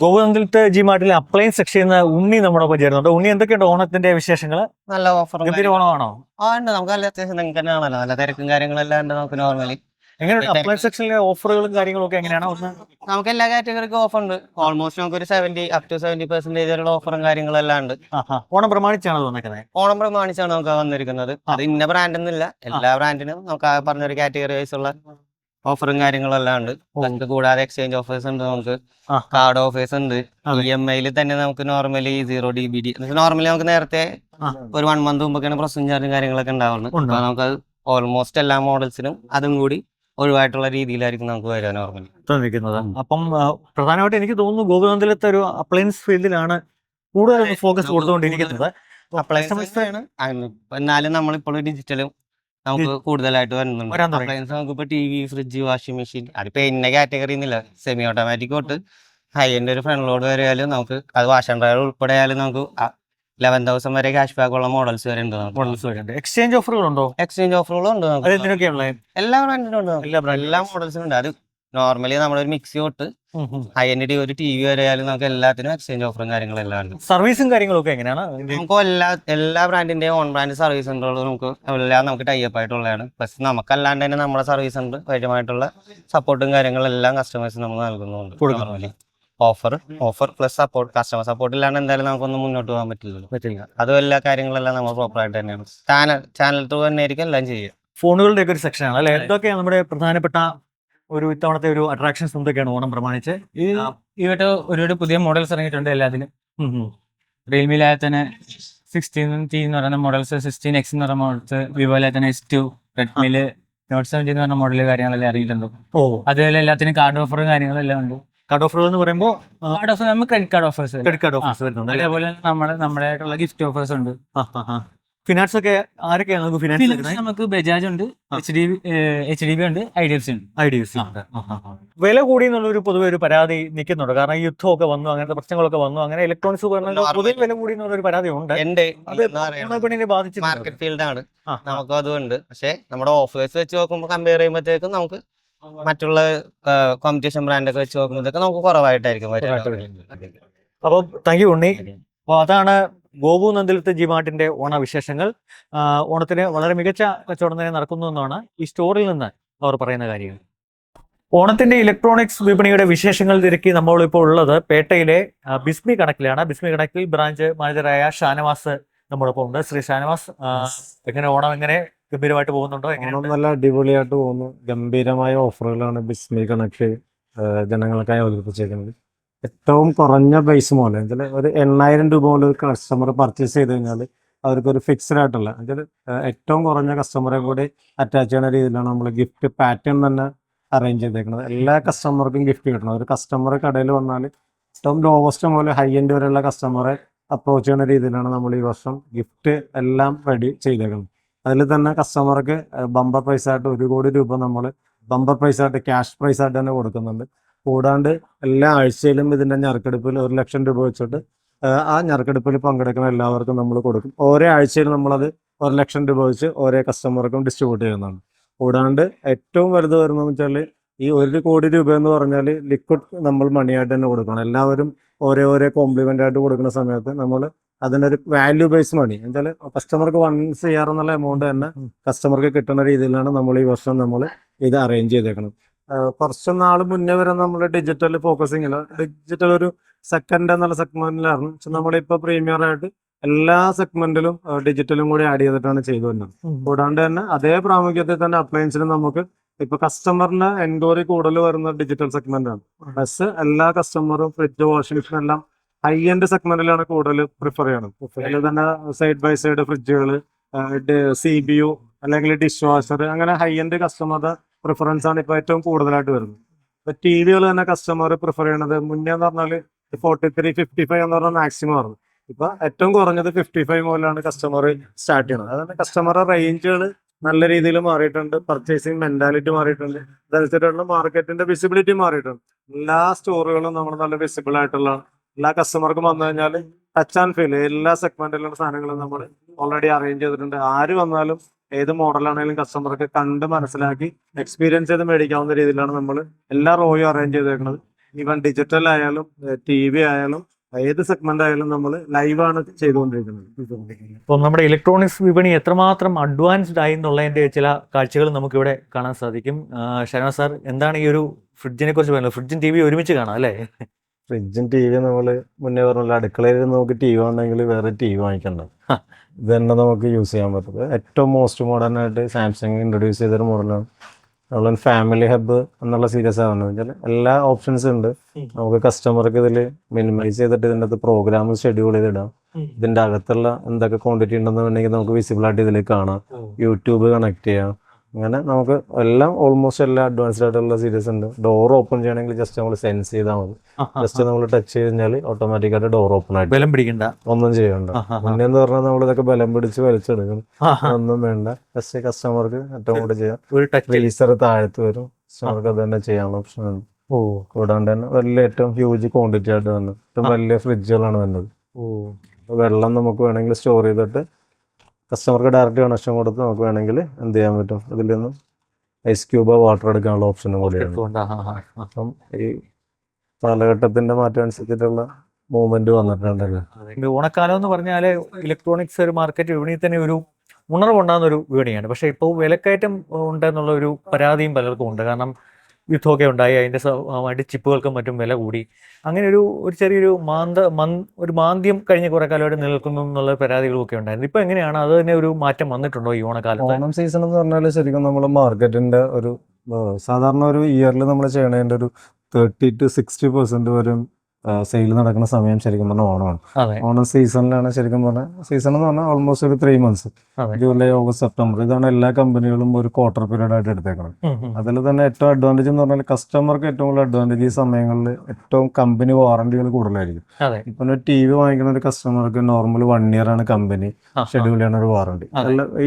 ഗോകുലത്തെ ജി മാർട്ടിലെ അപ്ലയൻസ് സെക്ഷൻ ചെയ്യുന്ന ഉണ്ണി നമ്മുടെ ഒപ്പം ചേരുന്നുണ്ട്. ഉണ്ണി, എന്തൊക്കെയുണ്ട് ഓണത്തിന്റെ വിശേഷങ്ങൾ? നല്ല ഓഫർ ഓണമാണോ? ഉണ്ട്. നമുക്ക് നല്ല അത്യാവശ്യം നിങ്ങൾക്ക് തന്നെ ആണല്ലോ, നല്ല തിരക്കും കാര്യങ്ങളെല്ലാം ഉണ്ട്. നമുക്ക് നോർമലി എങ്ങനെയുണ്ട് അപ്ലയൻസ് സെക്ഷനിലെ ഓഫറുകളും കാര്യങ്ങളും ഒക്കെ എങ്ങനെയാണ്? നമുക്ക് എല്ലാ കാറ്റഗറിക്കും ഓഫർ ഉണ്ട്. ഓൾമോസ്റ്റ് നമുക്ക് ഒരു 70% ഓഫറും കാര്യങ്ങളെല്ലാം ഉണ്ട്. ഓണം പ്രമാണിച്ചാണ് വന്നേക്കുന്നത്. ഓണം പ്രമാണിച്ചാണ് നമുക്ക് വന്നിരിക്കുന്നത്. അത് ഇന്ന ബ്രാൻഡ് ഒന്നുമില്ല, എല്ലാ ബ്രാൻഡിനും നമുക്ക് ആ പറഞ്ഞൊരു കാറ്റഗറി വൈസ് ഉള്ള ഓഫറും കാര്യങ്ങളെല്ലാം ഉണ്ട്. നമുക്ക് കൂടാതെ എക്സ്ചേഞ്ച് ഓഫേഴ്സ് ഉണ്ട്, നമുക്ക് കാർഡ് ഓഫേഴ്സ് ഉണ്ട്. EMI തന്നെ നമുക്ക് നോർമലി 0 DBD നോർമലി നമുക്ക് നേരത്തെ ഒരു 1 മന്ത് മുമ്പൊക്കെയാണ് പ്രോസസിംഗ് ചാർജും കാര്യങ്ങളൊക്കെ ഉണ്ടാവുന്നത്. അപ്പൊ നമുക്കത് ഓൾമോസ്റ്റ് എല്ലാ മോഡൽസിനും അതും കൂടി ഒഴിവായിട്ടുള്ള രീതിയിലായിരിക്കും നമുക്ക് വരിക നോർമലി തന്നിരിക്കുന്നത്. അപ്പം പ്രധാനമായിട്ട് എനിക്ക് തോന്നുന്നു ഗോകുലത്തിലത്തെ ഒരു അപ്ലയൻസ് ഫീൽഡിലാണ് കൂടുതൽ ഫോക്കസ് കൊടുത്തുകൊണ്ടിരിക്കുന്നത്. എന്നാലും നമ്മളിപ്പോൾ ഡിജിറ്റലും നമുക്ക് കൂടുതലായിട്ട് വരുന്നുണ്ട്. അപ്ലയൻസ് നമുക്കിപ്പോ TV, ഫ്രിഡ്ജ്, വാഷിംഗ് മെഷീൻ, അതിപ്പോ ഇന്ന കാറ്റഗറി എന്നില്ല, സെമി ഓട്ടോമാറ്റിക് തൊട്ട് ഹൈ എൻഡ് ഒരു ഫ്രണ്ട് ലോഡ് വരെ ആയാലും നമുക്ക് അത് വാഷ് ആൻഡ് ഡ്രയർ ഉൾപ്പെടെ ആയാലും നമുക്ക് 11,000 വരെ ക്യാഷ് ബാക്ക് ഉള്ള മോഡൽസ് വരെ ഉണ്ട്. എക്സ്ചേഞ്ച് ഓഫറുകൾ ഉണ്ടോ? എക്സ്ചേഞ്ച് ഓഫറുകളും ഉണ്ട്. എല്ലാ ബ്രാൻഡിനും ഉണ്ട്, എല്ലാ മോഡൽസിനും ഉണ്ട്. അത് നോർമലി നമ്മളൊരു മിക്സി തൊട്ട് ഹൈ എൻഡ് ഒരു TV വരെ ആയാലും നമുക്ക് എല്ലാത്തിനും എക്സ്ചേഞ്ച് ഓഫറും കാര്യങ്ങളെല്ലാം ഉണ്ട്. സർവീസും കാര്യങ്ങളൊക്കെ എങ്ങനെയാണ്? നമുക്ക് എല്ലാ ബ്രാൻഡിന്റെയും ഓൺ ബ്രാൻഡ് സർവീസ് സെന്ററുകൾ എല്ലാം നമുക്ക് ടൈപ്പ് ആയിട്ടുള്ളതാണ്. പ്ലസ് നമുക്കല്ലാണ്ട് തന്നെ നമ്മുടെ സർവീസ് സെന്റർ കാര്യമായിട്ടുള്ള സപ്പോർട്ടും കാര്യങ്ങളെല്ലാം കസ്റ്റമേഴ്സിന് നമ്മൾ നൽകുന്നുണ്ട്. Offer plus support, customer support ഇല്ലാണ്ട് എന്തായാലും നമുക്കൊന്നും മുന്നോട്ട് പോകാൻ പറ്റില്ല. അതും എല്ലാ കാര്യങ്ങളെല്ലാം നമ്മൾ പ്രോപ്പറായിട്ട് തന്നെയാണ് ചാനൽ ത്രൂ തന്നെ ആയിരിക്കും എല്ലാം ചെയ്യുക. ഫോണുകളുടെ ഒക്കെ ഒരു സെക്ഷനാണ് അല്ലെ? എന്തൊക്കെയാണ് നമ്മുടെ പ്രധാനപ്പെട്ട ഒരു ഇത്തവണത്തെ ഒരു അട്രാക്ഷൻസ് എന്തൊക്കെയാണ് ഓണം പ്രമാണിച്ച്? ഈ വട്ടം ഒരുപാട് പുതിയ മോഡൽസ് ഇറങ്ങിയിട്ടുണ്ട് എല്ലാത്തിനും. റിയൽമിയിലായ തന്നെ 16T എന്ന് പറയുന്ന മോഡൽസ്, 16X എന്ന് പറയുന്ന മോഡൽസ്, വിവോയിലെ തന്നെ S2, റെഡ്മിയില് Note 17 എന്ന് പറഞ്ഞ മോഡല് കാര്യങ്ങളെല്ലാം ഇറങ്ങിയിട്ടുണ്ട്. അതുപോലെ എല്ലാത്തിനും കാർഡ് ഓഫറും കാര്യങ്ങളെല്ലാം ഉണ്ട്. കാർഡ് ഓഫറുകൾ എന്ന് പറയുമ്പോൾ കാർഡ് ഓഫർ നമുക്ക് ക്രെഡിറ്റ് കാർഡ് ഓഫേഴ്സ് വരുന്നുണ്ട്. അതേപോലെ നമ്മുടെ ആയിട്ടുള്ള ഗിഫ്റ്റ് ഓഫേഴ്സ് ഉണ്ട്. ഫിനാൻസ് ഒക്കെ ആരൊക്കെയാണ് നമുക്ക് ഫിനാൻസ്? നമുക്ക് ബജാജ് ഉണ്ട്, HDB ഉണ്ട്, IDFC ഉണ്ട്. വില കൂടി എന്നുള്ളൊരു പൊതുവെ ഒരു പരാതി നിൽക്കുന്നുണ്ട്. കാരണം യുദ്ധമൊക്കെ വന്നു, അങ്ങനത്തെ പ്രശ്നങ്ങളൊക്കെ വന്നു, അങ്ങനെ ഇലക്ട്രോണിക്സ് ഉപകരണങ്ങൾ പൊതുവെ വില കൂടി എന്നുള്ളൊരു പരാതി ഉണ്ട്. മാർക്കറ്റ് ഫീൽഡാണ്, നമുക്ക് അതുകൊണ്ട്. പക്ഷെ നമ്മുടെ ഓഫേഴ്സ് വെച്ച് നോക്കുമ്പോൾ കമ്പയർ ചെയ്യുമ്പോഴത്തേക്കും നമുക്ക് മറ്റുള്ള കോമ്പറ്റീഷൻ ബ്രാൻഡൊക്കെ വെച്ച് നോക്കുമ്പോഴത്തേക്ക് നമുക്ക് കുറവായിട്ടായിരിക്കും. അപ്പോൾ താങ്ക് യു ഉണ്ണി. അപ്പോൾ അതാണ് ഗോകുലത്തെ ജി മാർട്ടിന്റെ ഓണവിശേഷങ്ങൾ. ഓണത്തിന് വളരെ മികച്ച കച്ചവടം തന്നെ നടക്കുന്നു എന്നാണ് ഈ സ്റ്റോറിൽ നിന്ന് അവർ പറയുന്ന കാര്യങ്ങൾ. ഓണത്തിന്റെ ഇലക്ട്രോണിക്സ് വിപണിയുടെ വിശേഷങ്ങൾ തിരക്കി നമ്മളിപ്പോൾ ഉള്ളത് പേട്ടയിലെ ബിസ്മി കണക്കിലാണ്. ബിസ്മി കണക്കിൽ ബ്രാഞ്ച് മാനേജറായ ഷാനവാസ് നമ്മോടൊപ്പം ഉണ്ട്. ശ്രീ ഷാനവാസ്, എങ്ങനെ ഓണം എങ്ങനെ ഗംഭീരമായിട്ട് പോകുന്നുണ്ടോ? ഓണം എങ്ങനെയുണ്ട്? നല്ല അടിപൊളിയായിട്ട് പോകുന്നു. ഗംഭീരമായ ഓഫറുകളാണ് ബിസ്മി കണക്ട് ജനങ്ങൾക്കായി അവതരിപ്പിച്ചേക്കുന്നത്. ഏറ്റവും കുറഞ്ഞ പൈസ മുതൽ എന്നുവെച്ചാൽ ഒരു 8,000 രൂപ മുതൽ ഒരു കസ്റ്റമർ പർച്ചേസ് ചെയ്ത് കഴിഞ്ഞാൽ അവർക്കൊരു ഫിക്സ്ഡ് ആയിട്ടുള്ള എന്നുവെച്ചാൽ ഏറ്റവും കുറഞ്ഞ കസ്റ്റമറെ കൂടി അറ്റാച്ച് ചെയ്യുന്ന രീതിയിലാണ് നമ്മൾ ഗിഫ്റ്റ് പാറ്റേൺ തന്നെ അറേഞ്ച് ചെയ്തേക്കുന്നത്. എല്ലാ കസ്റ്റമർക്കും ഗിഫ്റ്റ് കിട്ടണം. ഒരു കസ്റ്റമർ കടയിൽ വന്നാൽ ഏറ്റവും ലോവസ്റ്റ് മുതൽ ഹൈ എൻഡ് വരെയുള്ള കസ്റ്റമറെ അപ്രോച്ച് ചെയ്യുന്ന രീതിയിലാണ് നമ്മൾ ഈ വർഷം ഗിഫ്റ്റ് എല്ലാം റെഡി ചെയ്തേക്കുന്നത്. അതിൽ തന്നെ കസ്റ്റമർക്ക് ബമ്പർ പ്രൈസ് ആയിട്ട് 1 കോടി രൂപ നമ്മൾ ബമ്പർ പ്രൈസ് ആയിട്ട് ക്യാഷ് പ്രൈസ് ആയിട്ട് തന്നെ കൊടുക്കുന്നുണ്ട്. കൂടാണ്ട് എല്ലാ ആഴ്ചയിലും ഇതിൻ്റെ ഞറുക്കെടുപ്പിൽ 1 ലക്ഷം രൂപ വെച്ചിട്ട് ആ ഞറുക്കെടുപ്പിൽ പങ്കെടുക്കുന്ന എല്ലാവർക്കും നമ്മൾ കൊടുക്കും. ഓരോ ആഴ്ചയിൽ നമ്മളത് 1 ലക്ഷം രൂപ വെച്ച് ഓരോ കസ്റ്റമർക്കും ഡിസ്ട്രിബ്യൂട്ട് ചെയ്യുന്നതാണ്. കൂടാണ്ട് ഏറ്റവും വലുത് വരുന്നതെന്ന് വെച്ചാൽ ഈ 1 കോടി രൂപ എന്ന് പറഞ്ഞാൽ ലിക്വിഡ് നമ്മൾ മണിയായിട്ട് തന്നെ കൊടുക്കണം. എല്ലാവരും ഓരോ കോംപ്ലിമെൻ്റ് ആയിട്ട് കൊടുക്കുന്ന സമയത്ത് നമ്മൾ അതിനൊരു വാല്യൂ ബേസ് മണി എന്നുവെച്ചാൽ കസ്റ്റമർക്ക് വൺസ് ചെയ്യാറെന്നുള്ള എമൗണ്ട് തന്നെ കസ്റ്റമർക്ക് കിട്ടുന്ന രീതിയിലാണ് നമ്മൾ ഈ വർഷം നമ്മൾ ഇത് അറേഞ്ച് ചെയ്തേക്കുന്നത്. കുറച്ച് നാൾ മുന്നേ വരെ നമ്മൾ ഡിജിറ്റൽ ഫോക്കസിങ്ങില്ല, ഡിജിറ്റൽ ഒരു സെക്കൻഡ് എന്നുള്ള സെഗ്മെന്റിലായിരുന്നു. പക്ഷെ നമ്മളിപ്പോൾ പ്രീമിയർ ആയിട്ട് എല്ലാ സെഗ്മെന്റിലും ഡിജിറ്റലും കൂടി ആഡ് ചെയ്തിട്ടാണ് ചെയ്തു വരുന്നത്. കൂടാണ്ട് തന്നെ അതേ പ്രാമുഖ്യത്തിൽ തന്നെ അപ്ലയൻസിലും നമുക്ക് ഇപ്പൊ കസ്റ്റമറിന്റെ എൻക്വയറി കൂടുതൽ വരുന്ന ഡിജിറ്റൽ സെഗ്മെന്റ് ആണ്. പ്ലസ് എല്ലാ കസ്റ്റമറും ഫ്രിഡ്ജ്, വാഷിംഗ് മെഷീൻ എല്ലാം ഹൈ എൻഡ് സെഗ്മെന്റിലാണ് കൂടുതൽ പ്രിഫർ ചെയ്യണം. അതിൽ തന്നെ സൈഡ് ബൈ സൈഡ് ഫ്രിഡ്ജുകൾ, CPU അല്ലെങ്കിൽ ഡിഷ് വാഷർ, അങ്ങനെ ഹൈ എൻഡ് കസ്റ്റമറുടെ പ്രിഫറൻസ് ആണ് ഇപ്പൊ ഏറ്റവും കൂടുതലായിട്ട് വരുന്നത്. ഇപ്പൊ TV തന്നെ കസ്റ്റമർ പ്രിഫർ ചെയ്യണത് മുന്നേ എന്ന് പറഞ്ഞാൽ 43, 55 എന്ന് പറഞ്ഞാൽ മാക്സിമം ആണ്. ഇപ്പൊ ഏറ്റവും കുറഞ്ഞത് 55 മുതലാണ് കസ്റ്റമർ സ്റ്റാർട്ട് ചെയ്യണത്. അതാണ് കസ്റ്റമറുടെ റേഞ്ചുകൾ നല്ല രീതിയിൽ മാറിയിട്ടുണ്ട്. പർച്ചേസിങ് മെന്റാലിറ്റി മാറിയിട്ടുണ്ട്. അതനുസരിച്ചുള്ള മാർക്കറ്റിന്റെ വിസിബിലിറ്റി മാറിയിട്ടുണ്ട്. എല്ലാ സ്റ്റോറുകളും നമ്മൾ നല്ല വിസിബിൾ ആയിട്ടുള്ള എല്ലാ കസ്റ്റമർക്കും വന്നു കഴിഞ്ഞാൽ ടച്ച് ആൻഡ് ഫീൽ എല്ലാ സെഗ്മെന്റിലുള്ള സാധനങ്ങളും നമ്മൾ ഓൾറെഡി അറേഞ്ച് ചെയ്തിട്ടുണ്ട്. ആര് വന്നാലും ഏത് മോഡലാണെങ്കിലും കസ്റ്റമർക്ക് കണ്ട് മനസ്സിലാക്കി എക്സ്പീരിയൻസ് ചെയ്ത് മേടിക്കാവുന്ന രീതിയിലാണ് നമ്മൾ എല്ലാ റോയും അറേഞ്ച് ചെയ്തേക്കുന്നത്. ഈവൻ ഡിജിറ്റൽ ആയാലും TV ആയാലും ഏത് സെഗ്മെന്റ് ആയാലും നമ്മൾ ലൈവാണ് ചെയ്തുകൊണ്ടിരിക്കുന്നത്. അപ്പം നമ്മുടെ ഇലക്ട്രോണിക്സ് വിപണി എത്രമാത്രം അഡ്വാൻസ്ഡ് ആയി എന്നുള്ളതിന്റെ ചില കാഴ്ചകൾ നമുക്കിവിടെ കാണാൻ സാധിക്കും. ഷാനവാസ് സാർ, എന്താണ് ഈ ഒരു ഫ്രിഡ്ജിനെ കുറിച്ച് പറയുന്നത്? ഫ്രിഡ്ജും TV ഒരുമിച്ച് കാണാം അല്ലേ? ഫ്രിഡ്ജും TV നമ്മൾ മുന്നേ പറഞ്ഞ അടുക്കളയിൽ നമുക്ക് TV ഉണ്ടെങ്കിൽ വേറെ TV വാങ്ങിക്കണ്ട. ഇത് തന്നെ നമുക്ക് യൂസ് ചെയ്യാൻ പറ്റുന്നത്. ഏറ്റവും മോസ്റ്റ് മോഡേൺ ആയിട്ട് സാംസങ് ഇൻട്രൊഡ്യൂസ് ചെയ്തൊരു മോഡലാണ്. അതുപോലെ ഫാമിലി ഹബ്ബ് എന്നുള്ള സീരീസ് ആണ് വെച്ചാൽ എല്ലാ ഓപ്ഷൻസും ഉണ്ട്. നമുക്ക് കസ്റ്റമർക്ക് ഇതിൽ മിനിമൈസ് ചെയ്തിട്ട് ഇതിൻ്റെ അകത്ത് പ്രോഗ്രാം ഷെഡ്യൂൾ ചെയ്തിടാം. ഇതിൻ്റെ അകത്തുള്ള എന്തൊക്കെ ക്വാണ്ടിറ്റി ഉണ്ടെന്നുണ്ടെങ്കിൽ നമുക്ക് വിസിബിൾ ആയിട്ട് ഇതിൽ കാണാം. യൂട്യൂബ് കണക്ട് ചെയ്യാം. അങ്ങനെ നമുക്ക് എല്ലാം ഓൾമോസ്റ്റ് എല്ലാ അഡ്വാൻസ്ഡ് ആയിട്ടുള്ള സീരീസ് ഉണ്ട്. ഡോർ ഓപ്പൺ ചെയ്യണമെങ്കിൽ ജസ്റ്റ് നമ്മൾ സെൻസ് ചെയ്താൽ മതി. ജസ്റ്റ് നമ്മൾ ടച്ച് ചെയ്ത് കഴിഞ്ഞാൽ ഓട്ടോമാറ്റിക്കായിട്ട് ഡോർ ഓപ്പൺ ആയിട്ട് ബലം പിടിക്കണ്ട, ഒന്നും ചെയ്യണ്ട. മുന്നേ എന്ന് പറഞ്ഞാൽ നമ്മൾ ഇതൊക്കെ ബലം പിടിച്ച് വലിച്ചെടുക്കും. ഒന്നും വേണ്ട. ജസ്റ്റ് കസ്റ്റമർക്ക് ഏറ്റവും കൂടെ ചെയ്യാം. ഫ്രീസർ താഴത്ത് വരും. കസ്റ്റമർക്ക് അത് തന്നെ ചെയ്യാനുള്ള ഓപ്ഷൻ ഉണ്ട്. കൂടാണ്ട് തന്നെ വലിയ ഏറ്റവും ഹ്യൂജ് ക്വാണ്ടിറ്റി ആയിട്ട് വന്നത് ഏറ്റവും വലിയ ഫ്രിഡ്ജുകളാണ് വരുന്നത്. വെള്ളം നമുക്ക് വേണമെങ്കിൽ സ്റ്റോർ ചെയ്തിട്ട് കസ്റ്റമർക്ക് ഡയറക്റ്റ് കണക്ഷൻ കൊടുത്ത് നമുക്ക് വേണമെങ്കിൽ എന്ത് ചെയ്യാൻ പറ്റും. ഇതിൽ നിന്ന് ഐസ് ക്യൂബ് വാട്ടർ എടുക്കാനുള്ള ഓപ്ഷനും കൂടിയാണ്. അപ്പം ഈ കാലഘട്ടത്തിന്റെ മാറ്റം അനുസരിച്ചിട്ടുള്ള മൂവ്മെന്റ് വന്നിട്ടുണ്ടല്ലോ. ഓണക്കാലം എന്ന് പറഞ്ഞാൽ ഇലക്ട്രോണിക്സ് ഒരു മാർക്കറ്റ് വിപണിയിൽ തന്നെ ഒരു ഉണർവുണ്ടാകുന്ന ഒരു വിപണിയാണ്. പക്ഷേ ഇപ്പോൾ വിലക്കയറ്റം ഉണ്ടെന്നുള്ള ഒരു പരാതിയും പലർക്കും ഉണ്ട്. കാരണം യുദ്ധമൊക്കെ ഉണ്ടായി, അതിൻ്റെ ആയിട്ട് ചിപ്പുകൾക്കും മറ്റും വില കൂടി. അങ്ങനെ ഒരു ചെറിയൊരു ഒരു മാന്ദ്യം കഴിഞ്ഞ കുറെ കാലമായിട്ട് നിലനിൽക്കുന്നു എന്നുള്ള പരാതികളൊക്കെ ഉണ്ടായിരുന്നു. ഇപ്പൊ എങ്ങനെയാണ് അത് തന്നെ ഒരു മാറ്റം വന്നിട്ടുണ്ടോ ഈ ഓണക്കാലത്ത്? ഓണം സീസൺ എന്ന് പറഞ്ഞാൽ ശരിക്കും നമ്മൾ മാർക്കറ്റിന്റെ ഒരു സാധാരണ ഒരു ഇയറിൽ നമ്മൾ ചെയ്യണതിന്റെ ഒരു 30 to 60% വരും സെയിൽ നടക്കുന്ന സമയം ശരിക്കും പറഞ്ഞാൽ ഓണമാണ്. ഓണം സീസണിലാണ് ശരിക്കും പറഞ്ഞാൽ. സീസൺ എന്ന് പറഞ്ഞാൽ ഓൾമോസ്റ്റ് ഒരു 3 months, ജൂലൈ, ഓഗസ്റ്റ്, സെപ്റ്റംബർ. ഇതാണ് എല്ലാ കമ്പനികളും ഒരു ക്വാർട്ടർ പീരീഡ് ആയിട്ട് എടുത്തേക്കണം. അതിൽ തന്നെ ഏറ്റവും അഡ്വാൻറ്റേജ് എന്ന് പറഞ്ഞാൽ കസ്റ്റമർക്ക് ഏറ്റവും കൂടുതൽ അഡ്വാൻറ്റേജ് ഈ സമയങ്ങളിൽ ഏറ്റവും കമ്പനി വാറണ്ടികൾ കൂടുതലായിരിക്കും. ഇപ്പൊ ഒരു TV വാങ്ങിക്കുന്ന ഒരു കസ്റ്റമർക്ക് നോർമൽ 1 year ആണ് കമ്പനി ഷെഡ്യൂൾ ചെയ്യുന്ന ഒരു വാറണ്ടി.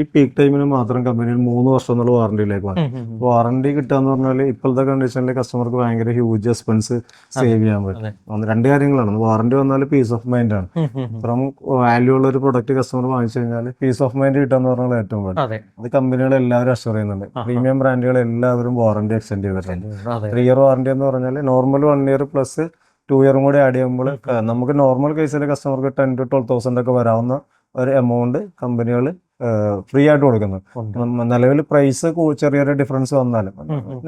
ഈ പീക്ക് ടൈമിന് മാത്രം കമ്പനിയിൽ 3 വർഷം എന്നുള്ള വാറണ്ടിയിലേക്ക് വന്നു. വാറണ്ടി കിട്ടുക എന്ന് പറഞ്ഞാൽ ഇപ്പോഴത്തെ കണ്ടീഷനിൽ കസ്റ്റമർക്ക് ഭയങ്കര ഹ്യൂജ് എക്സ്പെൻസ് സേവ് ചെയ്യാൻ പറ്റും. 2 കാര്യങ്ങളാണ്. വാറണ്ടി വന്നാൽ പീസ് ഓഫ് മൈൻഡ് ആണ്. ഇപ്പം വാല്യൂ ഉള്ള ഒരു പ്രൊഡക്റ്റ് കസ്റ്റമർ വാങ്ങിച്ചു കഴിഞ്ഞാൽ പീസ് ഓഫ് മൈൻഡ് കിട്ടാന്ന് പറഞ്ഞാൽ ഏറ്റവും വേണം. അത് കമ്പനികൾ എല്ലാവരും അഷ്വർ ചെയ്യുന്നുണ്ട്. പ്രീമിയം ബ്രാൻഡുകൾ എല്ലാവരും വാറണ്ടി എക്സ്റ്റെൻഡ് ചെയ്തിട്ടുണ്ട്. 3 year വാറണ്ടി എന്ന് പറഞ്ഞാൽ നോർമൽ 1 year പ്ലസ് 2 year കൂടി ആഡ് ചെയ്യുമ്പോൾ നമുക്ക് നോർമൽ കേസിൽ കസ്റ്റമർക്ക് 10,000 to 12,000 ഒക്കെ വരാവുന്ന ഒരു എമൗണ്ട് കമ്പനികൾ ഫ്രീ ആയിട്ട് കൊടുക്കുന്നത്. നിലവിൽ പ്രൈസ് ചെറിയൊരു ഡിഫറൻസ് വന്നാലും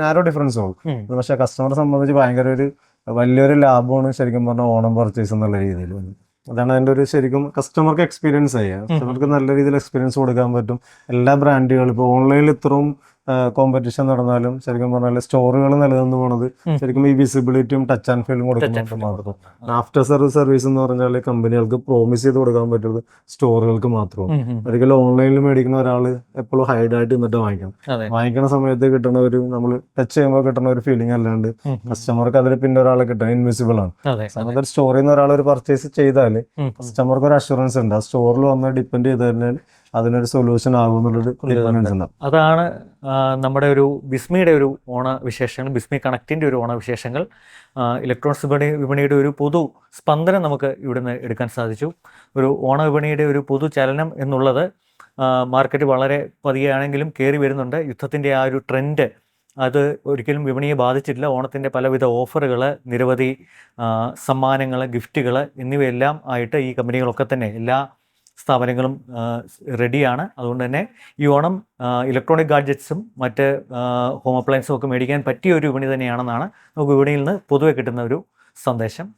നാരോ ഡിഫറൻസ് ഉള്ളൂ. പക്ഷെ കസ്റ്റമറെ സംബന്ധിച്ച് ഭയങ്കര ഒരു വലിയൊരു ലാഭമാണ് ശരിക്കും പറഞ്ഞാൽ ഓണം പർച്ചേസ് എന്നുള്ള രീതിയിൽ. അതാണ് അതിൻ്റെ ഒരു ശരിക്കും കസ്റ്റമർക്ക് എക്സ്പീരിയൻസ് ചെയ്യുക. കസ്റ്റമർക്ക് നല്ല രീതിയിൽ എക്സ്പീരിയൻസ് കൊടുക്കാൻ പറ്റും. എല്ലാ ബ്രാൻഡുകളും ഇപ്പോൾ ഓൺലൈനിൽ ഇത്രയും കോമ്പറ്റീഷൻ നടന്നാലും ശരിക്കും പറഞ്ഞാൽ സ്റ്റോറുകൾ നിലനിന്ന് പോണത് ശരിക്കും ഈ വിസിബിലിറ്റിയും ടച്ച് ആൻഡ് ഫീലും കൊടുക്കുന്നുണ്ട് മാത്രം. ആഫ്റ്റർ സർവീസ് എന്ന് പറഞ്ഞാൽ കമ്പനികൾക്ക് പ്രോമിസ് ചെയ്ത് കൊടുക്കാൻ പറ്റുന്നത് സ്റ്റോറുകൾക്ക് മാത്രമാണ്. ഒരിക്കലും ഓൺലൈനിൽ മേടിക്കുന്ന ഒരാൾ എപ്പോഴും ഹൈഡായിട്ട് നിന്നിട്ട് വാങ്ങിക്കുന്ന സമയത്ത് കിട്ടുന്ന ഒരു നമ്മൾ ടച്ച് ചെയ്യുമ്പോൾ കിട്ടുന്ന ഒരു ഫീലിംഗ് അല്ലാണ്ട് കസ്റ്റമർക്ക് അതിൽ പിന്നെ ഒരാളെ കിട്ടുന്നത് ഇൻവിസിബിൾ ആണ്. അതൊരു സ്റ്റോറിൽ നിന്ന് ഒരാൾ ഒരു പർച്ചേസ് ചെയ്താൽ കസ്റ്റമർക്ക് ഒരു അഷുറൻസ് ഉണ്ട്. ആ സ്റ്റോറിൽ വന്ന് ഡിപ്പെൻഡ് ചെയ്ത് കഴിഞ്ഞാൽ അതിനൊരു സൊല്യൂഷൻ ആകുമെന്നുള്ളൊരു ഡിപ്പെൻഡൻസ് ഉണ്ട്. അതാണ് നമ്മുടെ ഒരു ബിസ്മിയുടെ ഒരു ഓണവിശേഷങ്ങൾ, ബിസ്മി കണക്റ്റിൻ്റെ ഒരു ഓണവിശേഷങ്ങൾ. ഇലക്ട്രോണിക്സ് വിപണിയുടെ ഒരു പൊതു സ്പന്ദനം നമുക്ക് ഇവിടുന്ന് എടുക്കാൻ സാധിച്ചു. ഒരു ഓണവിപണിയുടെ ഒരു പൊതു ചലനം എന്നുള്ളത് മാർക്കറ്റ് വളരെ പതിയെയാണെങ്കിലും കയറി വരുന്നുണ്ട്. യുദ്ധത്തിൻ്റെ ആ ഒരു ട്രെൻഡ് അത് ഒരിക്കലും വിപണിയെ ബാധിച്ചിട്ടില്ല. ഓണത്തിൻ്റെ പലവിധ ഓഫറുകൾ, നിരവധി സമ്മാനങ്ങൾ, ഗിഫ്റ്റുകൾ എന്നിവയെല്ലാം ആയിട്ട് ഈ കമ്പനികളൊക്കെ തന്നെ എല്ലാ സ്ഥാപനങ്ങളും റെഡിയാണ്. അതുകൊണ്ട് തന്നെ ഈ ഓണം ഇലക്ട്രോണിക് ഗാഡ്ജറ്റ്സും മറ്റ് ഹോം അപ്ലയൻസും ഒക്കെ മേടിക്കാൻ പറ്റിയ ഒരു വിപണി തന്നെയാണെന്നാണ് നമുക്ക് വിപണിയിൽ നിന്ന് പൊതുവെ കിട്ടുന്ന ഒരു സന്ദേശം.